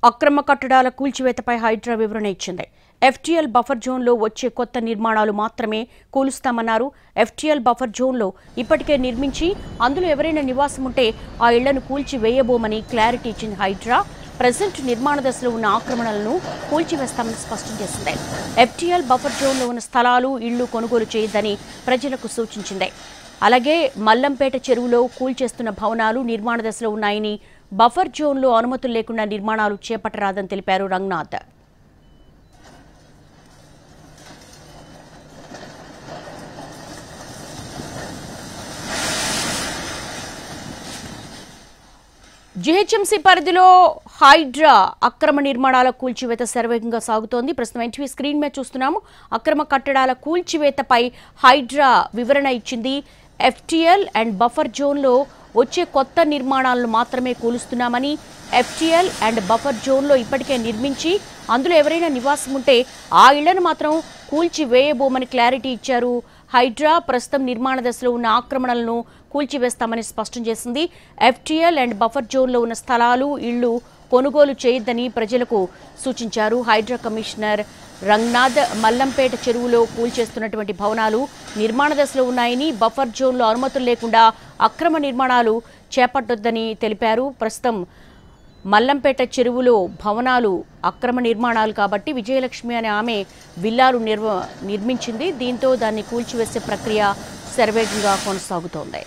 అక్రమ కట్టడాల కూల్చివేతపై హైడ్రా వివరణ ఇచ్చింది. ఎఫ్టీఎల్ బఫర్ జోన్లో వచ్చే కొత్త నిర్మాణాలు మాత్రమే కూలుస్తామన్నారు. ఎఫ్టీఎల్ బఫర్ జోన్లో ఇప్పటికే నిర్మించి అందులో ఎవరైనా నివాసం ఉంటే ఆ ఇళ్లను కూల్చివేయబోమని క్లారిటీ ఇచ్చింది హైడ్రా. ప్రెజెంట్ నిర్మాణ దశలో ఉన్న ఆక్రమణలను కూల్చివేస్తామని స్పష్టం చేసింది. ఎఫ్టీఎల్ బఫర్ జోన్లో ఉన్న స్థలాలు, ఇళ్లు కొనుగోలు చేయొద్దని ప్రజలకు సూచించింది. అలాగే మల్లంపేట చెరువులో కూల్చేస్తున్న భవనాలు నిర్మాణ దశలో ఉన్నాయని, బఫర్ జోన్లో అనుమతులు లేకుండా నిర్మాణాలు చేపట్టరాదని తెలిపారు రంగనాథ్. జీహెచ్ఎంసీ పరిధిలో హైడ్రా అక్రమ నిర్మాణాల కూల్చివేత శరవేగంగా సాగుతోంది. ప్రస్తుతం ఎన్టీవీ స్క్రీన్ మీద చూస్తున్నాము. అక్రమ కట్టడాల కూల్చివేతపై హైడ్రా వివరణ ఇచ్చింది. ఎఫ్టీఎల్ అండ్ బఫర్ జోన్లో వచ్చే కొత్త నిర్మాణాలను మాత్రమే కూలుస్తున్నామని, ఎఫ్టీఎల్ అండ్ బఫర్ జోన్లో ఇప్పటికే నిర్మించి అందులో ఎవరైనా నివాసం ఉంటే ఆ ఇళ్లను మాత్రం కూల్చివేయబోమని క్లారిటీ ఇచ్చారు హైడ్రా. ప్రస్తుతం నిర్మాణ దశలో ఉన్న ఆక్రమణలను కూల్చివేస్తామని స్పష్టం చేసింది. ఎఫ్టీఎల్ అండ్ బఫర్ జోన్లో ఉన్న స్థలాలు, ఇళ్లు కొనుగోలు చేయొద్దని ప్రజలకు సూచించారు హైడ్రా కమిషనర్ రంగనాథ్. మల్లంపేట చెరువులో కూల్చేస్తున్నటువంటి భవనాలు నిర్మాణ దశలో ఉన్నాయని, బఫర్ జోన్లో అనుమతులు లేకుండా అక్రమ నిర్మాణాలు చేపట్టొద్దని తెలిపారు. ప్రస్తుతం మల్లంపేట చెరువులో భవనాలు అక్రమ నిర్మాణాలు కాబట్టి విజయలక్ష్మి అనే ఆమె విల్లాలు నిర్మించింది. దీంతో దాన్ని కూల్చివేసే ప్రక్రియ శరవేగంగా కొనసాగుతోంది.